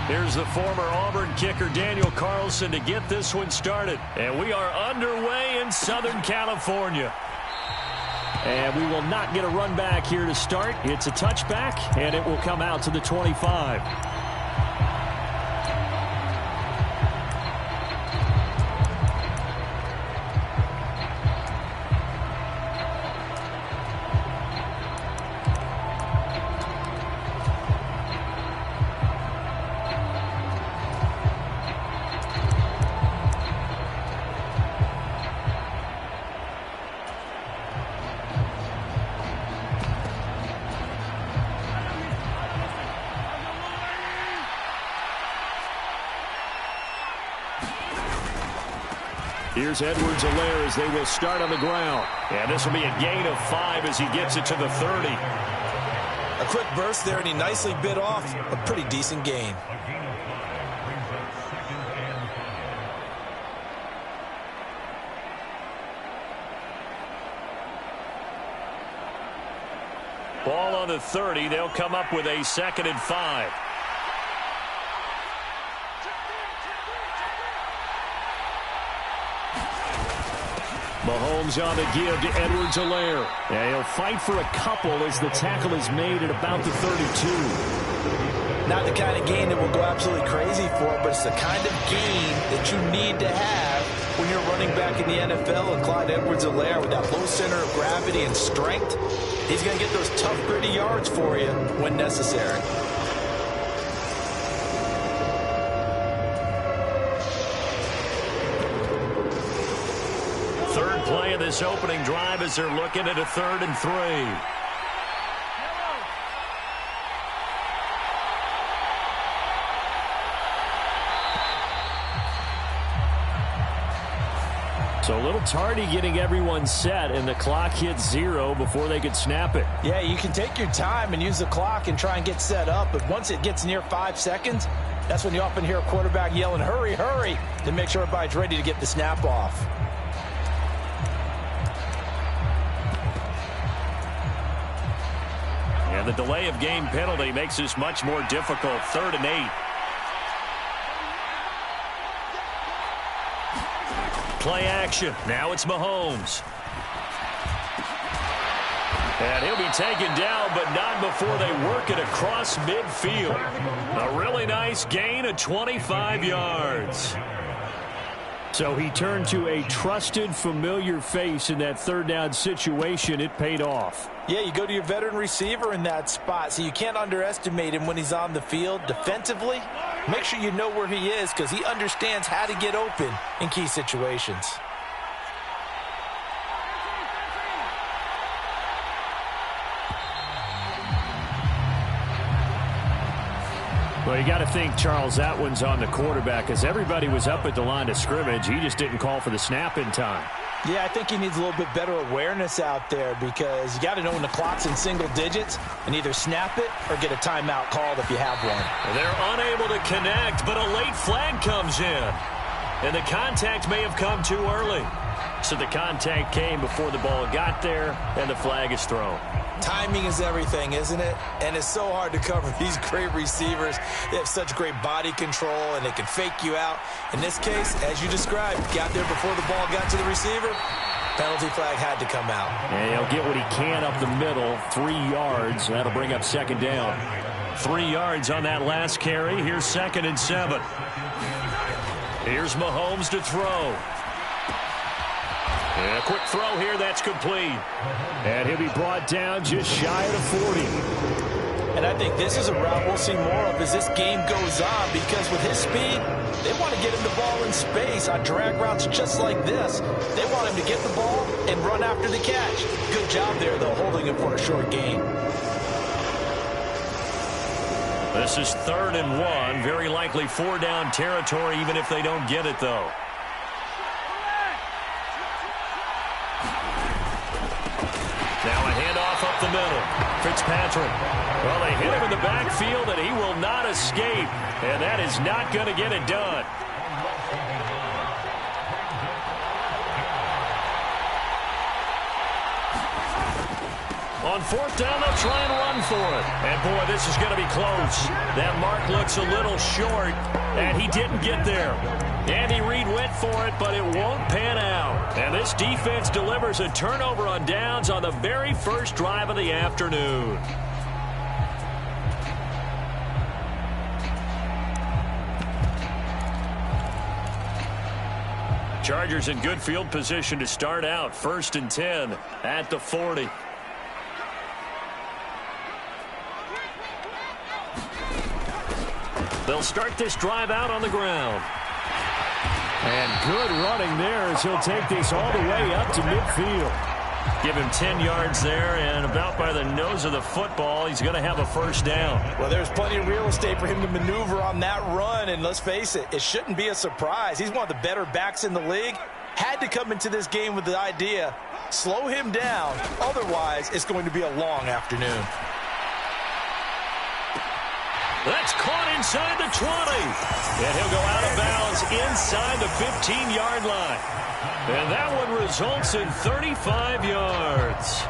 Here's the former Auburn kicker Daniel Carlson to get this one started. And we are underway in Southern California. And we will not get a run back here to start. It's a touchback, and it will come out to the 25. Here's Edwards-Helaire as they will start on the ground. And this will be a gain of 5 as he gets it to the 30. A quick burst there, and he nicely bit off a pretty decent gain. Ball on the 30. They'll come up with a 2nd and 5. Mahomes on the give to Edwards-Helaire. And he'll fight for a couple as the tackle is made at about the 32. Not the kind of gain that will go absolutely crazy for, but it's the kind of gain that you need to have when you're running back in the NFL. And Clyde Edwards-Helaire, with that low center of gravity and strength, he's going to get those tough, gritty yards for you when necessary. Third play of this opening drive as they're looking at a 3rd and 3. So a little tardy getting everyone set, and the clock hits 0 before they could snap it. Yeah, you can take your time and use the clock and try and get set up, but once it gets near 5 seconds, that's when you often hear a quarterback yelling, "Hurry, hurry," to make sure everybody's ready to get the snap off. And the delay of game penalty makes this much more difficult. 3rd and 8. Play action. Now it's Mahomes. And he'll be taken down, but not before they work it across midfield. A really nice gain of 25 yards. So he turned to a trusted, familiar face in that 3rd down situation. It paid off. Yeah, you go to your veteran receiver in that spot, so you can't underestimate him when he's on the field defensively. Make sure you know where he is because he understands how to get open in key situations. Well, you got to think, Charles, that one's on the quarterback because everybody was up at the line of scrimmage. He just didn't call for the snap in time. Yeah, I think he needs a little bit better awareness out there because you got to know when the clock's in single digits and either snap it or get a timeout called if you have one. They're unable to connect, but a late flag comes in. And the contact may have come too early. So the contact came before the ball got there, and the flag is thrown. Timing is everything, isn't it? And it's so hard to cover these great receivers. They have such great body control, and they can fake you out. In this case, as you described, got there before the ball got to the receiver. Penalty flag had to come out. And he'll get what he can up the middle, 3 yards. That'll bring up 2nd down. 3 yards on that last carry. Here's 2nd and 7. Here's Mahomes to throw. And a quick throw here, that's complete. And he'll be brought down just shy of the 40. And I think this is a route we'll see more of as this game goes on because with his speed, they want to get him the ball in space on drag routes just like this. They want him to get the ball and run after the catch. Good job there, though, holding him for a short gain. This is 3rd and 1. Very likely 4-down territory, even if they don't get it, though. Now a handoff up the middle. Fitzpatrick. Well, they hit him in the backfield, and he will not escape. And that is not going to get it done. On fourth down, they'll try and run for it. And, boy, this is going to be close. That mark looks a little short, and he didn't get there. Andy Reid went for it, but it won't pan out. And this defense delivers a turnover on downs on the very first drive of the afternoon. Chargers in good field position to start out. 1st and 10 at the 40. They'll start this drive out on the ground. And good running there as he'll take this all the way up to midfield. Give him 10 yards there, and about by the nose of the football, he's going to have a first down. Well, there's plenty of real estate for him to maneuver on that run, and let's face it, it shouldn't be a surprise. He's one of the better backs in the league. Had to come into this game with the idea, slow him down, otherwise it's going to be a long afternoon. That's caught inside the 20. And he'll go out of bounds inside the 15-yard line. And that one results in 35 yards.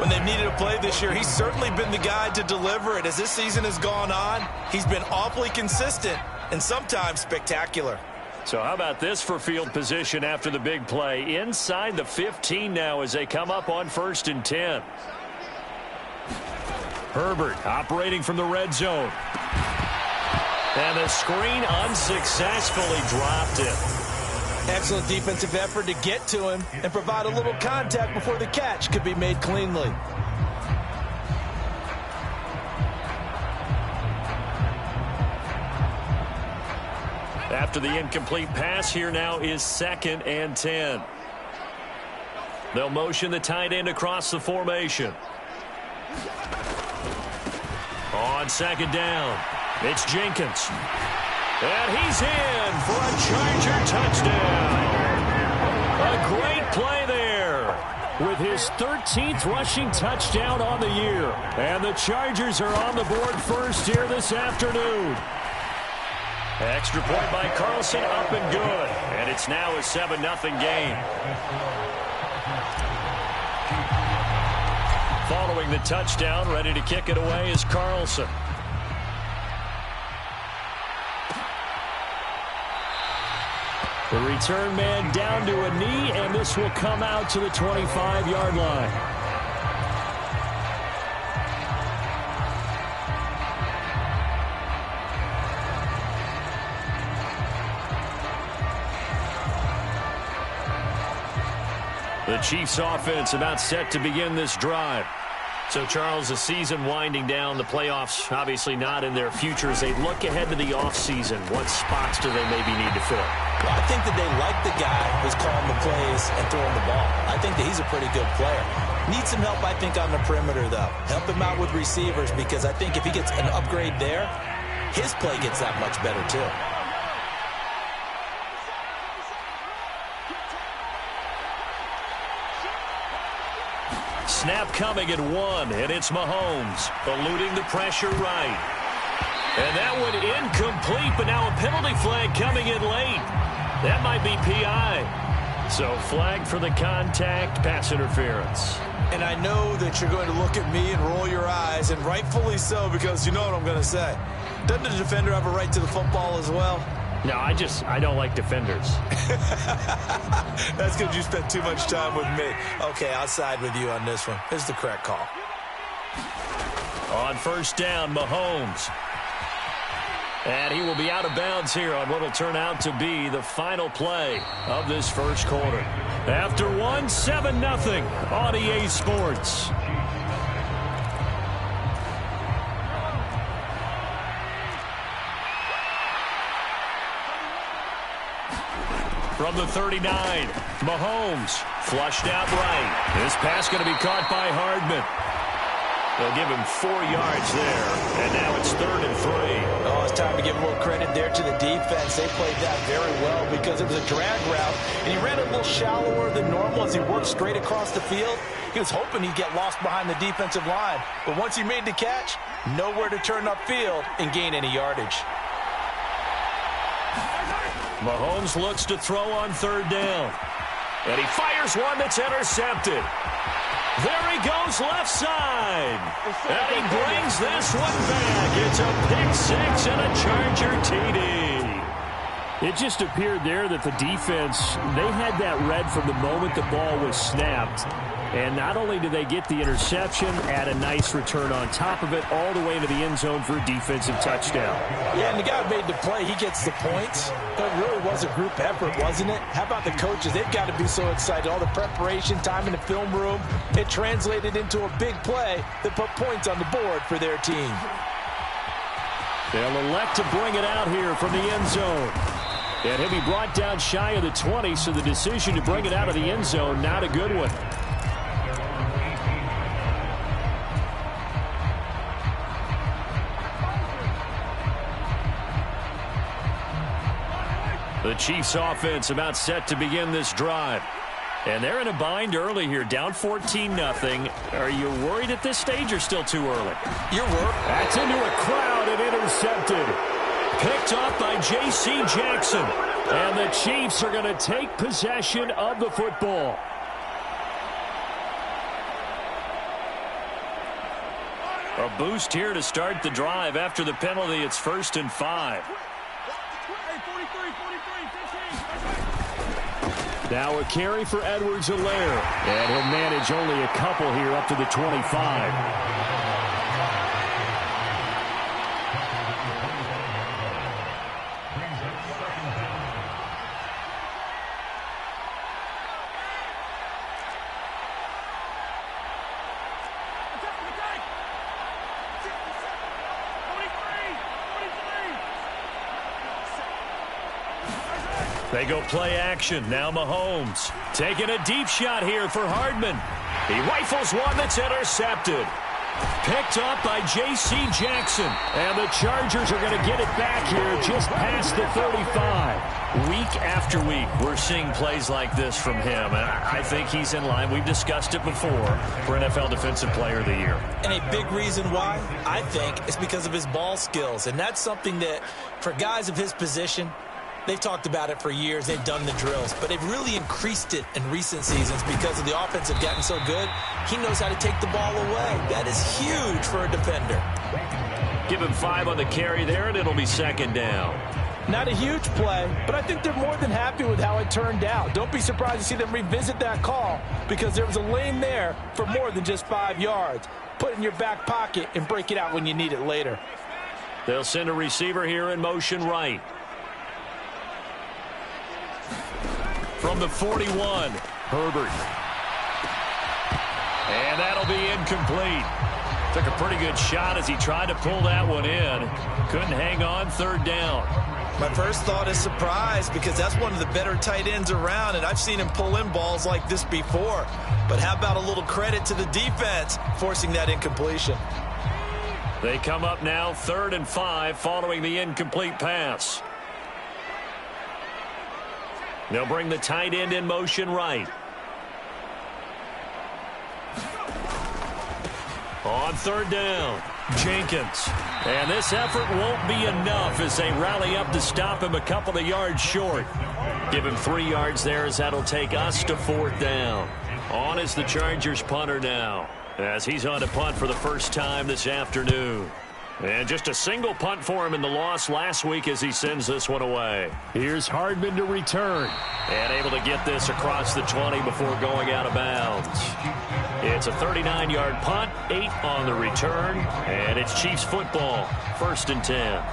When they've needed a play this year, he's certainly been the guy to deliver it. As this season has gone on, he's been awfully consistent and sometimes spectacular. So how about this for field position after the big play? Inside the 15 now as they come up on 1st and 10. Herbert operating from the red zone. And the screen unsuccessfully dropped it. Excellent defensive effort to get to him and provide a little contact before the catch could be made cleanly. After the incomplete pass, here now is 2nd and 10. They'll motion the tight end across the formation. On 2nd down, it's Jenkins. And he's in for a Charger touchdown. A great play there with his 13th rushing touchdown on the year. And the Chargers are on the board first here this afternoon. Extra point by Carlson, up and good. And it's now a 7-0 game. Following the touchdown, ready to kick it away is Carlson. The return man down to a knee, and this will come out to the 25-yard line. The Chiefs offense about set to begin this drive. So, Charles, the season winding down, the playoffs obviously not in their future. As they look ahead to the offseason, what spots do they maybe need to fill? Well, I think that they like the guy who's calling the plays and throwing the ball. I think that he's a pretty good player. Needs some help, I think, on the perimeter, though. Help him out with receivers, because I think if he gets an upgrade there, his play gets that much better, too. Snap coming at 1, and it's Mahomes eluding the pressure right. And that one incomplete, but now a penalty flag coming in late. That might be PI. So flag for the contact, pass interference. And I know that you're going to look at me and roll your eyes, and rightfully so, because you know what I'm going to say. Doesn't the defender have a right to the football as well? No, I don't like defenders. That's because you spent too much time with me. Okay, I'll side with you on this one. This is the correct call. On 1st down, Mahomes. And he will be out of bounds here on what will turn out to be the final play of this first quarter. After 7-0 on EA Sports. From the 39, Mahomes flushed out right. This pass going to be caught by Hardman. They'll give him 4 yards there, and now it's 3rd and 3. Oh, it's time to give a little credit there to the defense. They played that very well because it was a drag route, and he ran a little shallower than normal as he worked straight across the field. He was hoping he'd get lost behind the defensive line, but once he made the catch, nowhere to turn upfield and gain any yardage. Mahomes looks to throw on 3rd down. And he fires one that's intercepted. There he goes left side. And he brings this one back. It's a pick six and a Charger TD. It just appeared there that the defense, they had that read from the moment the ball was snapped. And not only did they get the interception, add a nice return on top of it, all the way into the end zone for a defensive touchdown. Yeah, and the guy who made the play, he gets the points. But it really was a group effort, wasn't it? How about the coaches? They've got to be so excited. All the preparation, time in the film room, it translated into a big play that put points on the board for their team. They'll elect to bring it out here from the end zone. And he'll be brought down shy of the 20, so the decision to bring it out of the end zone, not a good one. The Chiefs offense about set to begin this drive. And they're in a bind early here, down 14-0. Are you worried at this stage or still too early? You're worried. That's into a crowd and intercepted. Picked off by J.C. Jackson. And the Chiefs are going to take possession of the football. A boost here to start the drive. After the penalty, it's 1st and 5. Now a carry for Edwards-Helaire. And he'll manage only a couple here up to the 25. They go play action. Now Mahomes taking a deep shot here for Hardman. He rifles one that's intercepted. Picked up by J.C. Jackson. And the Chargers are going to get it back here just past the 35. Week after week, we're seeing plays like this from him. And I think he's in line. We've discussed it before for NFL Defensive Player of the Year. And a big reason why, I think, is because of his ball skills. And that's something that, for guys of his position, they've talked about it for years. They've done the drills. But they've really increased it in recent seasons because of the offense have gotten so good. He knows how to take the ball away. That is huge for a defender. Give him 5 on the carry there, and it'll be 2nd down. Not a huge play, but I think they're more than happy with how it turned out. Don't be surprised to see them revisit that call because there was a lane there for more than just 5 yards. Put it in your back pocket and break it out when you need it later. They'll send a receiver here in motion right. From the 41, Herbert. And that'll be incomplete. Took a pretty good shot as he tried to pull that one in. Couldn't hang on, 3rd down. My first thought is surprise because that's one of the better tight ends around, and I've seen him pull in balls like this before. But how about a little credit to the defense forcing that incompletion? They come up now 3rd and 5 following the incomplete pass. They'll bring the tight end in motion right. On 3rd down, Jenkins. And this effort won't be enough as they rally up to stop him a couple of yards short. Give him 3 yards there as that'll take us to 4th down. On is the Chargers punter now as he's on to punt for the first time this afternoon. And just a single punt for him in the loss last week as he sends this one away. Here's Hardman to return. And able to get this across the 20 before going out of bounds. It's a 39-yard punt, 8 on the return. And it's Chiefs football, 1st and 10.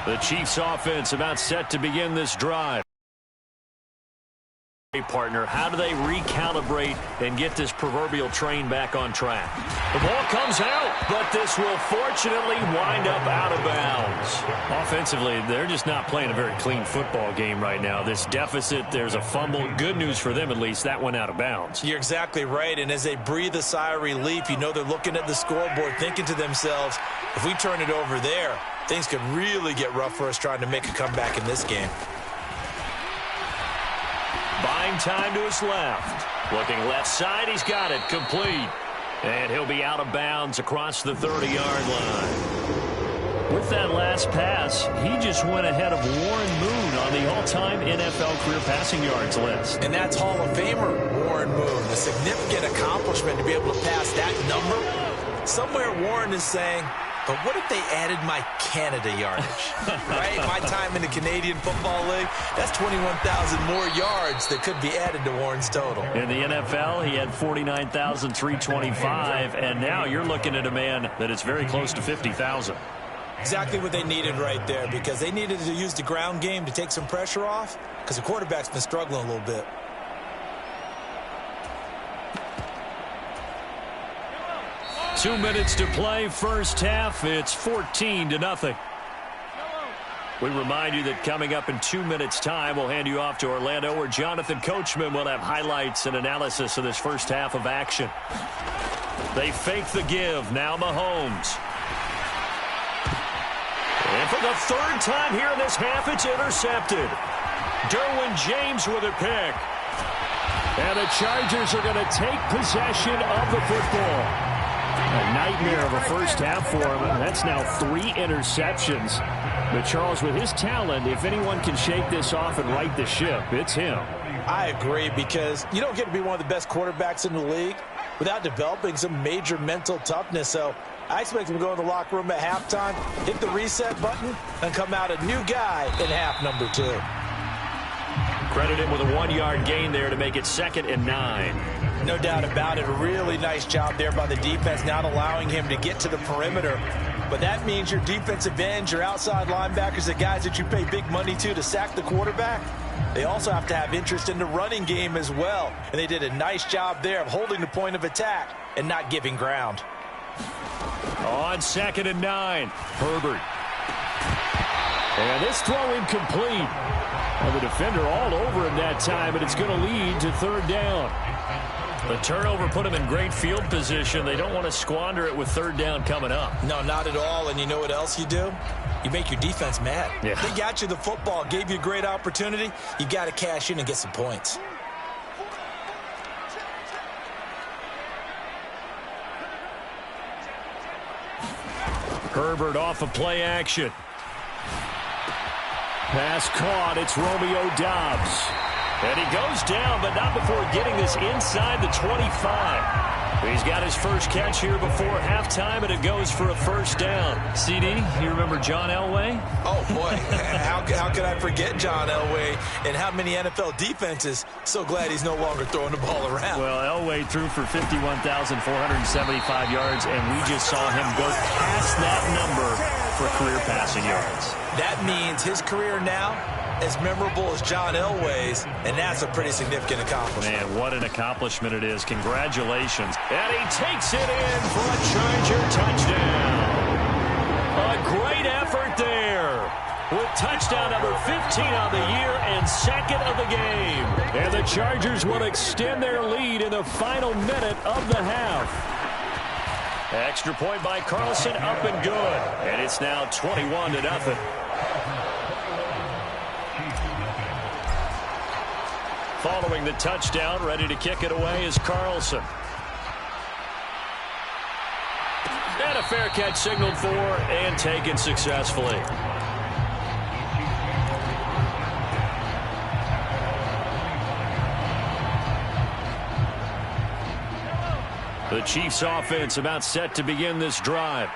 The Chiefs offense about set to begin this drive. Partner, how do they recalibrate and get this proverbial train back on track? The ball comes out, but this will fortunately wind up out of bounds. Offensively, they're just not playing a very clean football game right now. This deficit, there's a fumble. Good news for them, at least. That went out of bounds. You're exactly right, and as they breathe a sigh of relief, you know they're looking at the scoreboard thinking to themselves, if we turn it over there, things could really get rough for us trying to make a comeback in this game. Buying Throwing time to his left. Looking left side, he's got it. Complete. And he'll be out of bounds across the 30-yard line. With that last pass, he just went ahead of Warren Moon on the all-time NFL career passing yards list. And that's Hall of Famer Warren Moon. A significant accomplishment to be able to pass that number. Somewhere Warren is saying, but what if they added my Canada yardage, right? My time in the Canadian Football League, that's 21,000 more yards that could be added to Warren's total. In the NFL, he had 49,325, and now you're looking at a man that is very close to 50,000. Exactly what they needed right there, because they needed to use the ground game to take some pressure off, because the quarterback's been struggling a little bit. Two minutes to play, first half. It's 14-0. We remind you that coming up in 2 minutes' time, we'll hand you off to Orlando, where Jonathan Coachman will have highlights and analysis of this first half of action. They fake the give. Now Mahomes. And for the third time here in this half, it's intercepted. Derwin James with a pick. And the Chargers are going to take possession of the football. A nightmare of a first half for him. That's now 3 interceptions. But Charles, with his talent, if anyone can shake this off and right the ship, it's him. I agree, because you don't get to be one of the best quarterbacks in the league without developing some major mental toughness. So I expect him to go in the locker room at halftime, hit the reset button, and come out a new guy in half number 2. Credit him with a 1-yard gain there to make it 2nd and 9. No doubt about it. A really nice job there by the defense, not allowing him to get to the perimeter. But that means your defensive ends, your outside linebackers, the guys that you pay big money to sack the quarterback, they also have to have interest in the running game as well. And they did a nice job there of holding the point of attack and not giving ground. On 2nd and 9, Herbert. And this throw incomplete. And the defender all over him that time, and it's going to lead to 3rd down. The turnover put him in great field position. They don't want to squander it with 3rd down coming up. No, not at all. And you know what else you do? You make your defense mad. Yeah. They got you the football, gave you a great opportunity. You got to cash in and get some points. Herbert off of play action. Pass caught. It's Romeo Doubs. And he goes down, but not before getting this inside the 25. He's got his first catch here before halftime, and it goes for a 1st down. CD, you remember John Elway? Oh, boy. How could I forget John Elway and how many NFL defenses? So glad he's no longer throwing the ball around. Well, Elway threw for 51,475 yards, and we just saw him go past that number for career passing yards. That means his career now as memorable as John Elway's, and that's a pretty significant accomplishment. Man, what an accomplishment it is. Congratulations. And he takes it in for a Charger touchdown. A great effort there, with touchdown number 15 on the year and 2nd of the game. And the Chargers will extend their lead in the final minute of the half. Extra point by Carlson, up and good. And it's now 21-0. Following the touchdown, ready to kick it away is Carlson. And a fair catch signaled for and taken successfully. The Chiefs offense about set to begin this drive.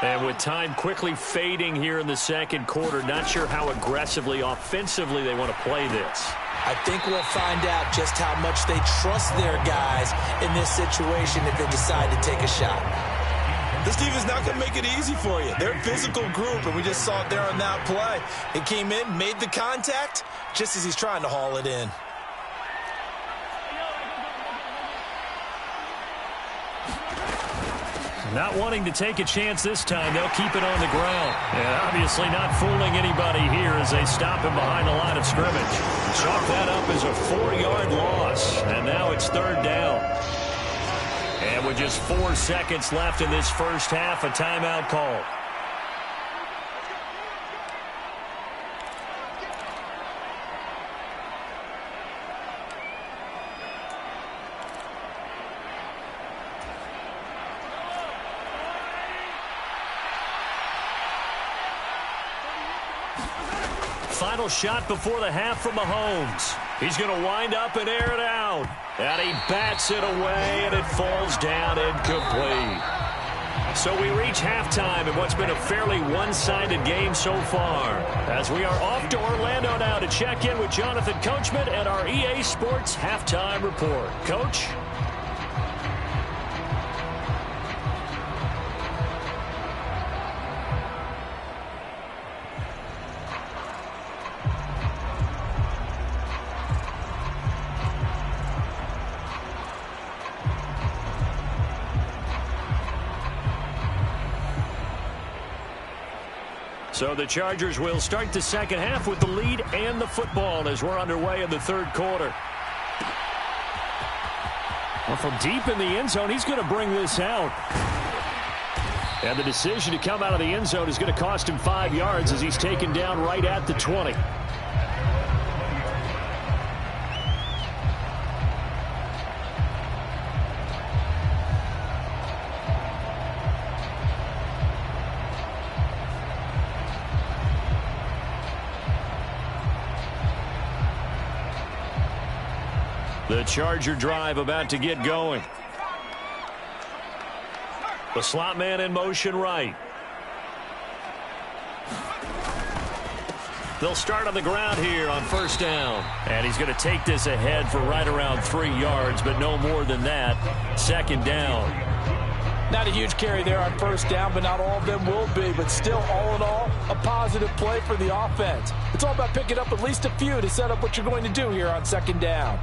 And with time quickly fading here in the 2nd quarter, not sure how aggressively, offensively they want to play this. I think we'll find out just how much they trust their guys in this situation if they decide to take a shot. This team is not going to make it easy for you. They're a physical group, and we just saw it there on that play. It came in, made the contact, just as he's trying to haul it in. Not wanting to take a chance this time, they'll keep it on the ground. And obviously not fooling anybody here as they stop him behind the line of scrimmage. Chalk that up as a 4-yard loss. And now it's 3rd down. And with just 4 seconds left in this first half, a timeout call. final shot before the half from Mahomes. He's going to wind up and air it out. And he bats it away, and it falls down incomplete. So we reach halftime in what's been a fairly one-sided game so far. As we are off to Orlando now to check in with Jonathan Coachman and our EA Sports Halftime Report. Coach? So the Chargers will start the second half with the lead and the football as we're underway in the third quarter. Well, from deep in the end zone, he's going to bring this out. And the decision to come out of the end zone is going to cost him 5 yards as he's taken down right at the 20. The Charger drive about to get going. The slot man in motion right. They'll start on the ground here on first down. And he's going to take this ahead for right around 3 yards, but no more than that. Second down. Not a huge carry there on first down, but not all of them will be. But still, all in all, a positive play for the offense. It's all about picking up at least a few to set up what you're going to do here on second down.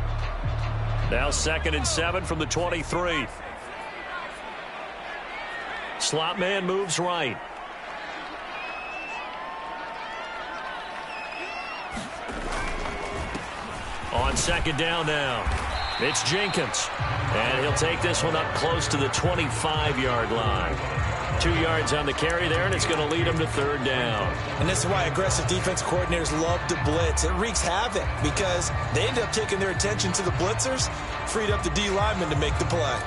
Now 2nd and 7 from the 23. Slot man moves right. On second down now, it's Jenkins. And he'll take this one up close to the 25-yard line. 2 yards on the carry there, and it's going to lead him to third down. And this is why aggressive defense coordinators love to blitz. It wreaks havoc because they end up taking their attention to the blitzers, freed up the D lineman to make the play.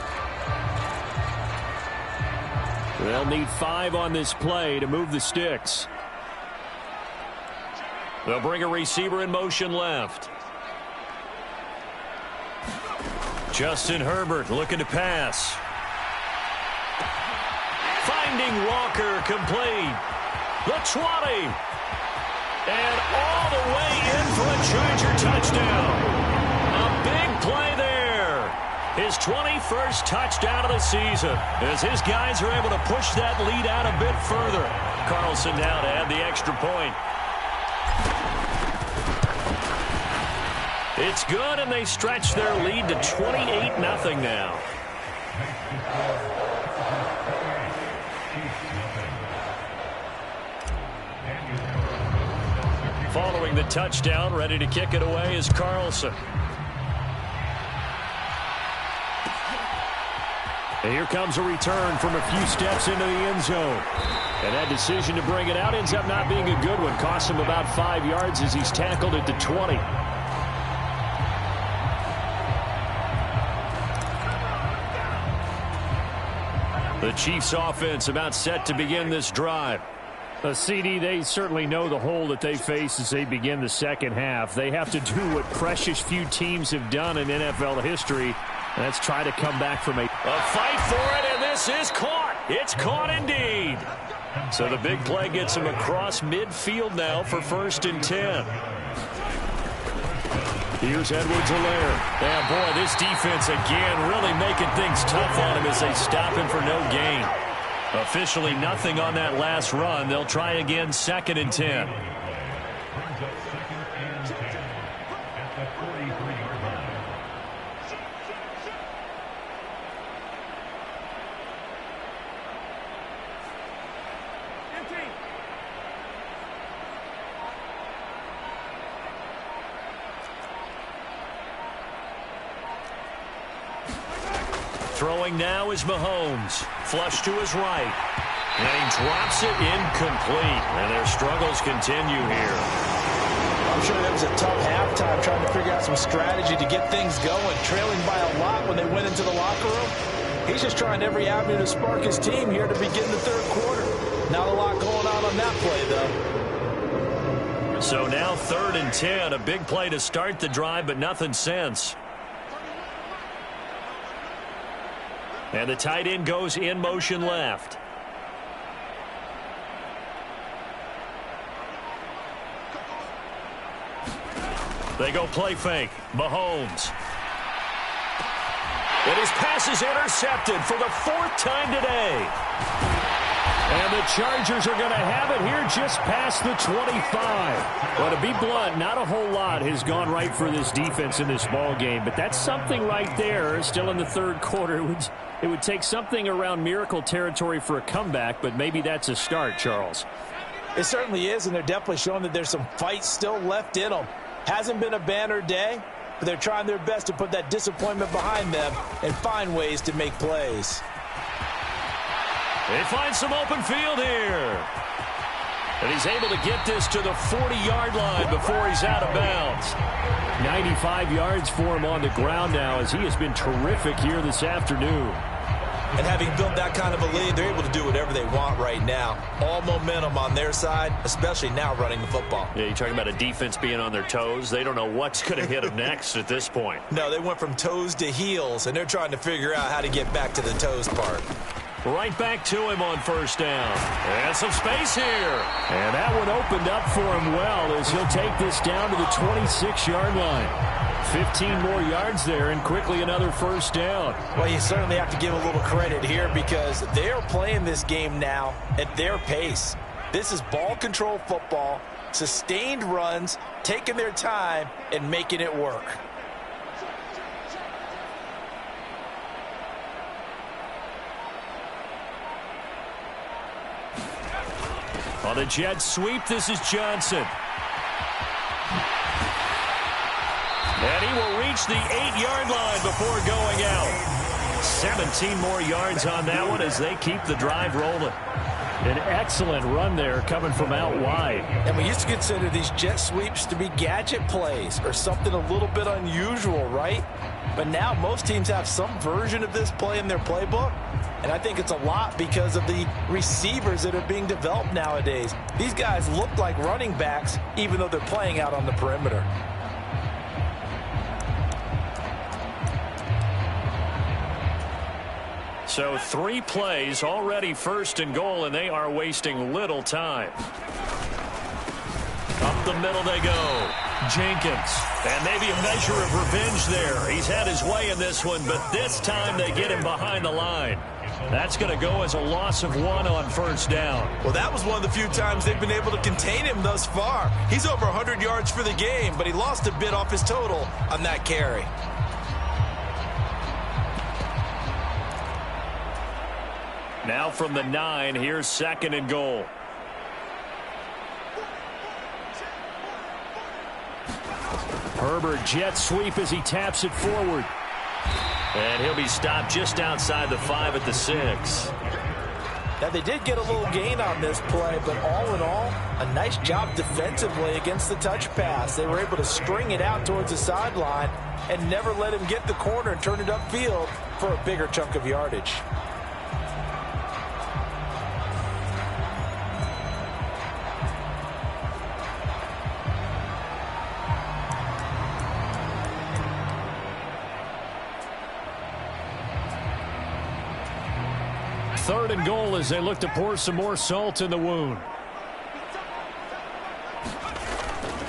They'll need 5 on this play to move the sticks. They'll bring a receiver in motion left. Justin Herbert looking to pass. Finding Walker complete. The 20. And all the way in for a Charger touchdown. A big play there. His 21st touchdown of the season as his guys are able to push that lead out a bit further. Carlson now to add the extra point. It's good, and they stretch their lead to 28-0 now. Following the touchdown, ready to kick it away is Carlson. And here comes a return from a few steps into the end zone. And that decision to bring it out ends up not being a good one. Costs him about 5 yards as he's tackled at the 20. The Chiefs offense about set to begin this drive. CD, they certainly know the hole that they face as they begin the second half. They have to do what precious few teams have done in NFL history. Let's try to come back from a fight for it, and this is caught. It's caught indeed. So the big play gets him across midfield now for 1st and 10. Here's Edwards-Helaire. And boy, this defense again really making things tough on him as they stop him for no gain. Officially nothing on that last run. They'll try again 2nd and 10. Throwing now is Mahomes. Flush to his right. And he drops it incomplete. And their struggles continue here. I'm sure that was a tough halftime trying to figure out some strategy to get things going. Trailing by a lot when they went into the locker room. He's just trying every avenue to spark his team here to begin the third quarter. Not a lot going on that play, though. So now 3rd and 10. A big play to start the drive, but nothing since. And the tight end goes in motion left. They go play fake. Mahomes. And his pass is intercepted for the 4th time today. And the Chargers are going to have it here just past the 25. Well, to be blunt, not a whole lot has gone right for this defense in this ball game, but that's something right there. Still in the 3rd quarter. It would take something around miracle territory for a comeback, but maybe that's a start, Charles. It certainly is, and they're definitely showing that there's some fight still left in them. Hasn't been a banner day, but they're trying their best to put that disappointment behind them and find ways to make plays. They find some open field here. And he's able to get this to the 40-yard line before he's out of bounds. 95 yards for him on the ground now as he has been terrific here this afternoon. And having built that kind of a lead, they're able to do whatever they want right now. All momentum on their side, especially now running the football. Yeah, you're talking about a defense being on their toes. They don't know what's going to hit them next at this point. No, they went from toes to heels, and they're trying to figure out how to get back to the toes part. Right back to him on 1st down. And some space here. And that one opened up for him well as he'll take this down to the 26-yard line. 15 more yards there and quickly another 1st down. Well, you certainly have to give a little credit here because they're playing this game now at their pace. This is ball control football, sustained runs, taking their time and making it work. On the jet sweep, this is Johnson. And he will reach the 8-yard line before going out. 17 more yards on that one as they keep the drive rolling. An excellent run there coming from out wide. And we used to consider these jet sweeps to be gadget plays or something a little bit unusual, right? But now most teams have some version of this play in their playbook. And I think it's a lot because of the receivers that are being developed nowadays. These guys look like running backs even though they're playing out on the perimeter. So 3 plays, already 1st and goal, and they are wasting little time. Up the middle they go. Jenkins. And maybe a measure of revenge there. He's had his way in this one, but this time they get him behind the line. That's going to go as a loss of 1 on 1st down. Well, that was one of the few times they've been able to contain him thus far. He's over 100 yards for the game, but he lost a bit off his total on that carry. Now from the 9, here's 2nd and goal. Herbert jet sweep as he taps it forward. And he'll be stopped just outside the 5 at the 6. Now, they did get a little gain on this play, but all in all, a nice job defensively against the touch pass. They were able to string it out towards the sideline and never let him get the corner and turn it upfield for a bigger chunk of yardage. Third and goal as they look to pour some more salt in the wound.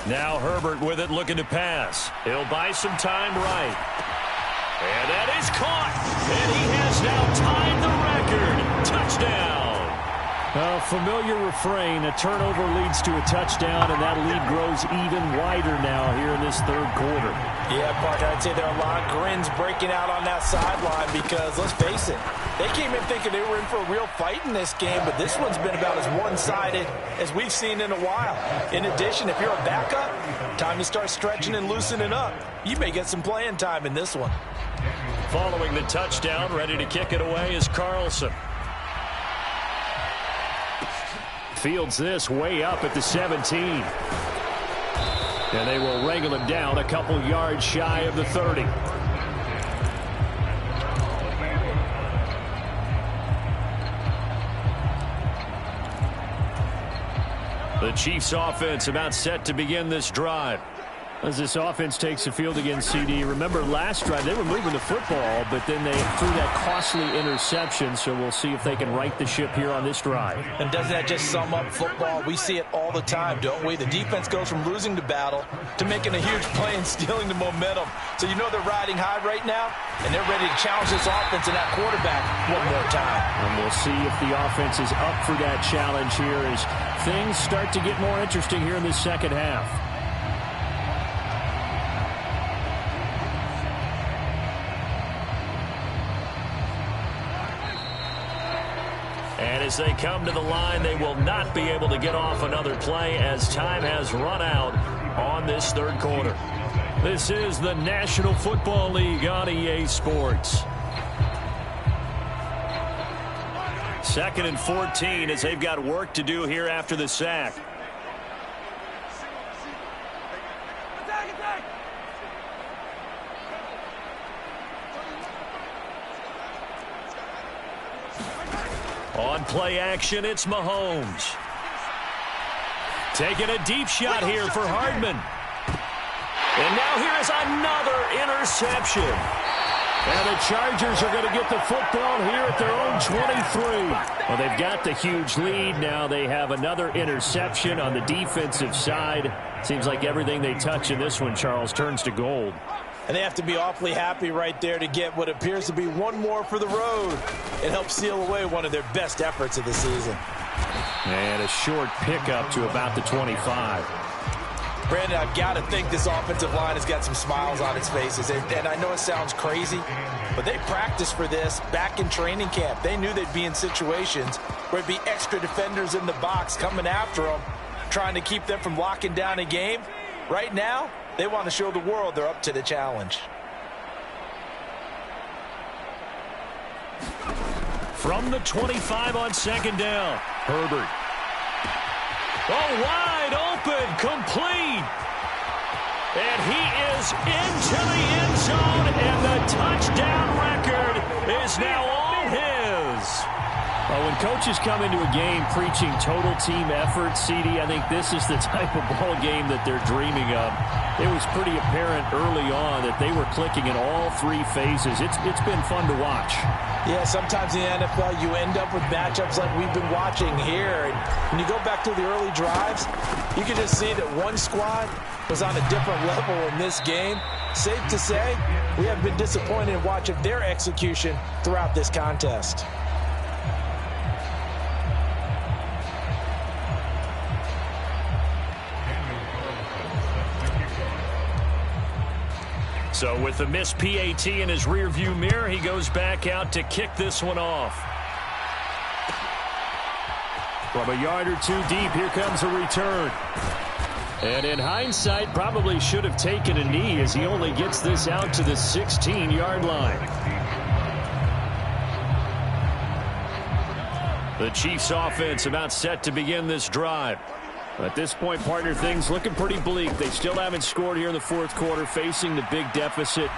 Now Herbert with it, looking to pass. He'll buy some time right. And that is caught. And he has now tied the record. Touchdown. A familiar refrain. A turnover leads to a touchdown, and that lead grows even wider now here in this 3rd quarter. Yeah, Parker, I'd say there are a lot of grins breaking out on that sideline because, let's face it, they came in thinking they were in for a real fight in this game, but this one's been about as one-sided as we've seen in a while. In addition, if you're a backup, time to start stretching and loosening up. You may get some playing time in this one. Following the touchdown, ready to kick it away is Carlson. Fields this way up at the 17. And they will wrangle him down a couple yards shy of the 30. The The Chiefs offense about set to begin this drive. As this offense takes the field against CD, remember last drive they were moving the football, but then they threw that costly interception, so we'll see if they can right the ship here on this drive. And doesn't that just sum up football? We see it all the time, don't we? The defense goes from losing the battle to making a huge play and stealing the momentum. So you know they're riding high right now, and they're ready to challenge this offense and that quarterback one more time. And we'll see if the offense is up for that challenge here as things start to get more interesting here in this second half. And as they come to the line, they will not be able to get off another play as time has run out on this third quarter. This is the National Football League on EA Sports. 2nd and 14 as they've got work to do here after the sack. On play action, it's Mahomes. Taking a deep shot here for Hardman. And now here is another interception. And the Chargers are going to get the football here at their own 23. Well, they've got the huge lead. Now they have another interception on the defensive side. Seems like everything they touch in this one, Charles, turns to gold. And they have to be awfully happy right there to get what appears to be one more for the road. It helps seal away one of their best efforts of the season. And a short pickup to about the 25. Brandon, I've got to think this offensive line has got some smiles on its faces. And I know it sounds crazy, but they practiced for this back in training camp. They knew they'd be in situations where it'd be extra defenders in the box coming after them, trying to keep them from locking down a game. Right now, they want to show the world they're up to the challenge. From the 25 on 2nd down, Herbert. Oh, wide open, complete. And he is into the end zone, and the touchdown record is now all his. Well, when coaches come into a game preaching total team effort, CD, I think this is the type of ball game that they're dreaming of. It was pretty apparent early on that they were clicking in all three phases. It's been fun to watch. Yeah, sometimes in the NFL you end up with matchups like we've been watching here. And when you go back to the early drives, you can just see that one squad was on a different level in this game. Safe to say, we have been disappointed in watching their execution throughout this contest. So with the missed PAT in his rearview mirror, he goes back out to kick this one off. From a yard or two deep, here comes a return. And in hindsight, probably should have taken a knee as he only gets this out to the 16-yard line. The Chiefs offense about set to begin this drive. At this point, partner, things looking pretty bleak. They still haven't scored here in the fourth quarter, facing the big deficit.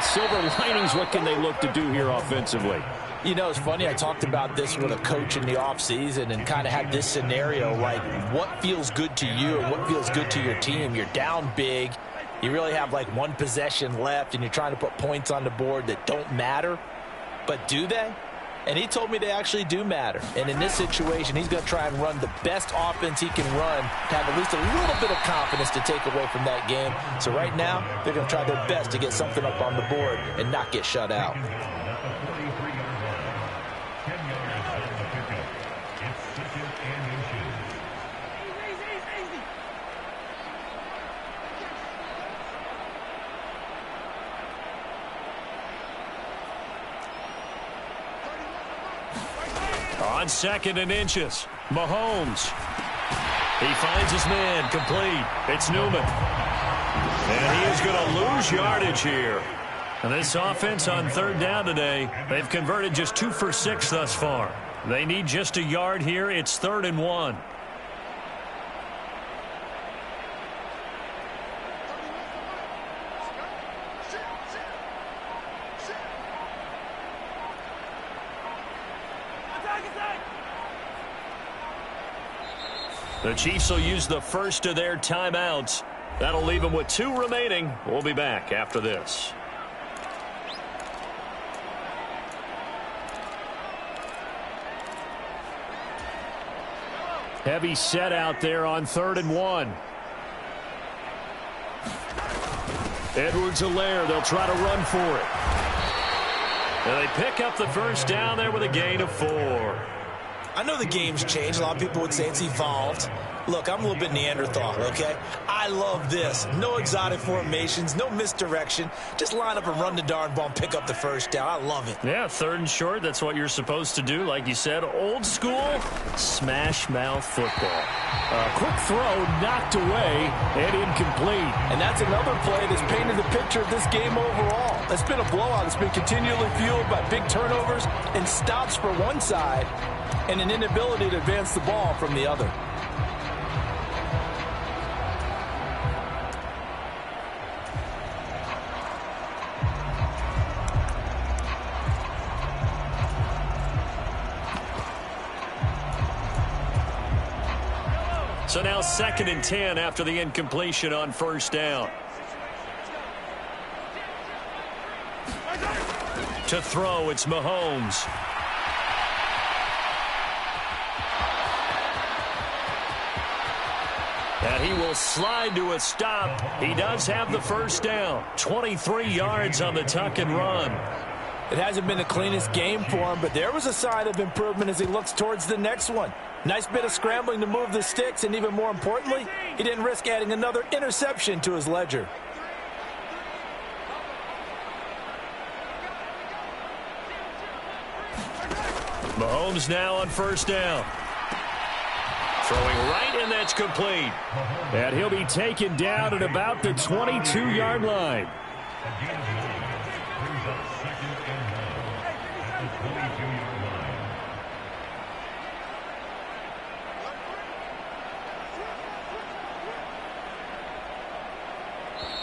Silver linings, what can they look to do here offensively? You know, it's funny, I talked about this with a coach in the offseason and kind of had this scenario, like what feels good to you and what feels good to your team. You're down big. You really have like one possession left, and you're trying to put points on the board that don't matter. But do they? And he told me they actually do matter. And in this situation, he's going to try and run the best offense he can run to have at least a little bit of confidence to take away from that game. So right now, they're going to try their best to get something up on the board and not get shut out. On 2nd and inches, Mahomes. He finds his man, complete. It's Newman. And he is going to lose yardage here. And this offense on 3rd down today, they've converted just 2 for 6 thus far. They need just a yard here. It's 3rd and 1. The Chiefs will use the first of their timeouts. That'll leave them with 2 remaining. We'll be back after this. Heavy set out there on 3rd and 1. Edwards-Helaire, they'll try to run for it. And they pick up the first down there with a gain of 4. I know the game's changed. A lot of people would say it's evolved. Look, I'm a little bit Neanderthal, okay? I love this. No exotic formations, no misdirection. Just line up and run the darn ball and pick up the first down. I love it. Yeah, 3rd and short, that's what you're supposed to do. Like you said, old school, smash mouth football. Quick throw, knocked away, and incomplete. And that's another play that's painted the picture of this game overall. It's been a blowout. It's been continually fueled by big turnovers and stops for one side and an inability to advance the ball from the other. So now 2nd and 10 after the incompletion on 1st down. To throw, it's Mahomes. And he will slide to a stop. He does have the first down. 23 yards on the tuck and run. It hasn't been the cleanest game for him, but there was a sign of improvement as he looks towards the next one. Nice bit of scrambling to move the sticks, and even more importantly, he didn't risk adding another interception to his ledger. Mahomes now on 1st down. Throwing right, and that's complete. And he'll be taken down at about the 22-yard line.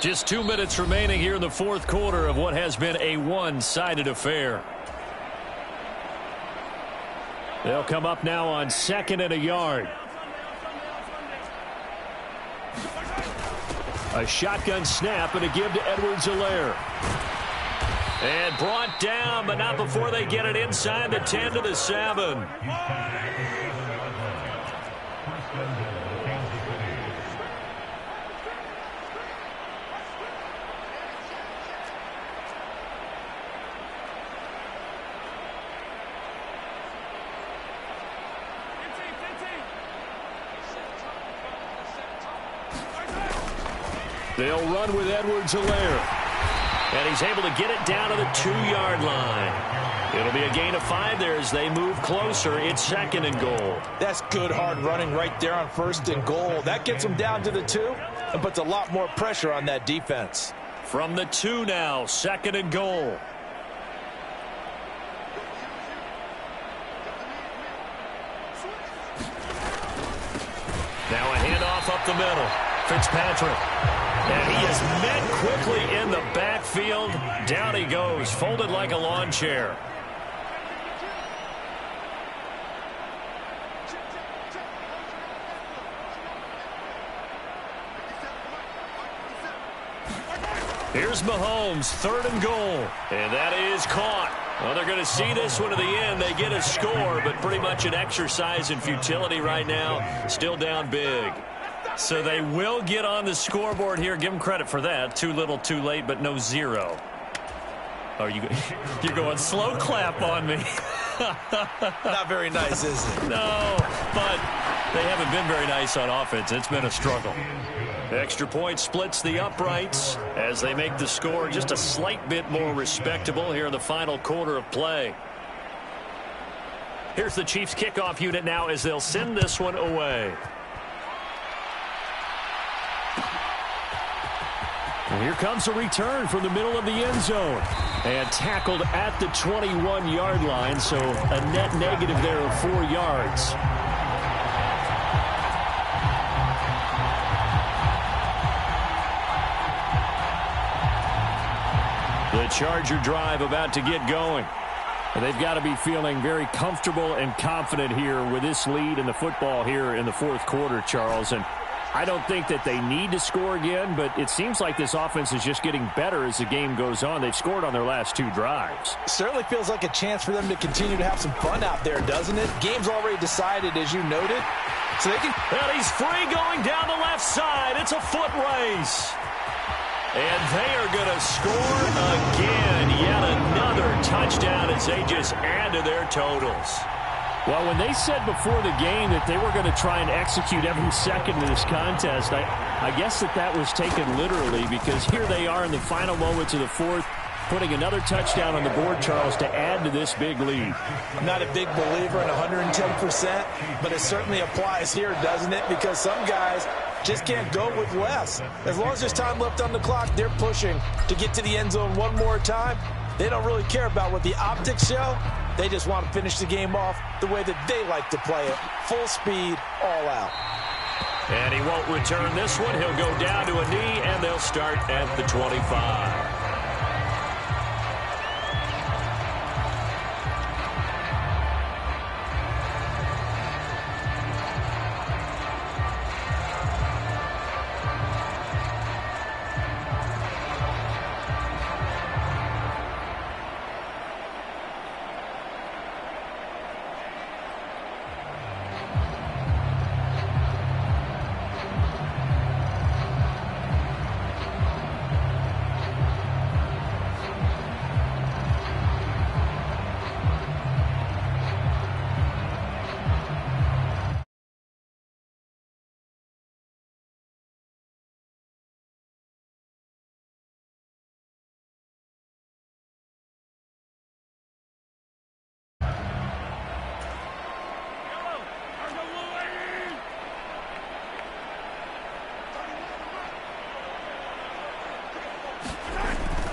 Just 2 minutes remaining here in the 4th quarter of what has been a one-sided affair. They'll come up now on 2nd and a yard. A shotgun snap and a give to Edwards-Helaire. And brought down, but not before they get it inside the 10 to the 7. They'll run with Edwards-Helaire. And he's able to get it down to the 2-yard line. It'll be a gain of 5 there as they move closer. It's 2nd and goal. That's good hard running right there on 1st and goal. That gets them down to the 2 and puts a lot more pressure on that defense. From the 2 now, 2nd and goal. Now a handoff up the middle. Fitzpatrick. And he is met quickly in the backfield. Down he goes, folded like a lawn chair. Here's Mahomes, 3rd and goal. And that is caught. Well, they're going to see this one to the end. They get a score, but pretty much an exercise in futility right now. Still down big. So they will get on the scoreboard here. Give them credit for that. Too little, too late, but no 0. Oh, you're going slow clap on me. Not very nice, is it? No, but they haven't been very nice on offense. It's been a struggle. Extra point splits the uprights as they make the score just a slight bit more respectable here in the final quarter of play. Here's the Chiefs kickoff unit now as they'll send this one away. And here comes a return from the middle of the end zone. And tackled at the 21-yard line, so a net negative there of 4 yards. The Charger drive about to get going. And they've got to be feeling very comfortable and confident here with this lead in the football here in the fourth quarter, Charles. And I don't think that they need to score again, but it seems like this offense is just getting better as the game goes on. They've scored on their last 2 drives. Certainly feels like a chance for them to continue to have some fun out there, doesn't it? Game's already decided, as you noted. So they can... And he's free going down the left side. It's a foot race. And they are going to score again. Yet another touchdown as they just add to their totals. Well, when they said before the game that they were going to try and execute every second of this contest, I guess that was taken literally, because here they are in the final moments of the fourth, putting another touchdown on the board, Charles, to add to this big lead. I'm not a big believer in 110%, but it certainly applies here, doesn't it? Because some guys just can't go with less. As long as there's time left on the clock, they're pushing to get to the end zone one more time. They don't really care about what the optics show. They just want to finish the game off the way that they like to play it. Full speed, all out. And he won't return this one. He'll go down to a knee, and they'll start at the 25.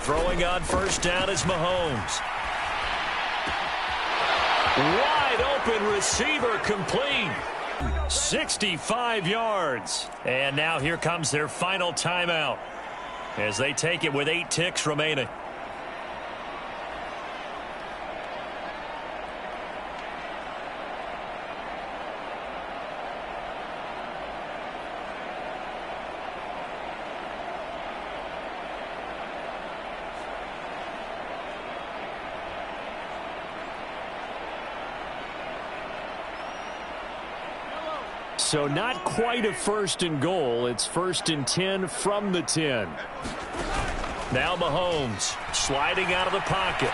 Throwing on first down is Mahomes. Wide open receiver, complete. 65 yards. And now here comes their final timeout as they take it with 8 ticks remaining. So not quite a first and goal. It's 1st and 10 from the 10. Now Mahomes sliding out of the pocket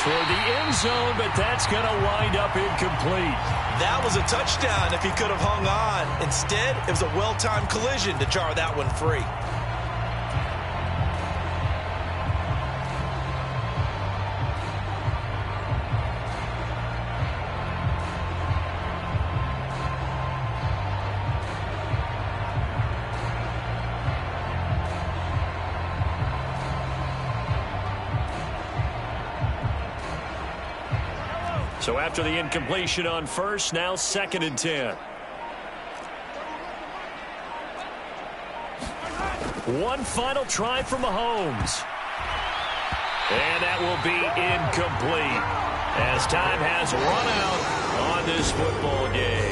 toward the end zone, but that's going to wind up incomplete. That was a touchdown if he could have hung on. Instead, it was a well-timed collision to jar that one free. So after the incompletion on first, now 2nd and 10. One final try for Mahomes. And that will be incomplete as time has run out on this football game.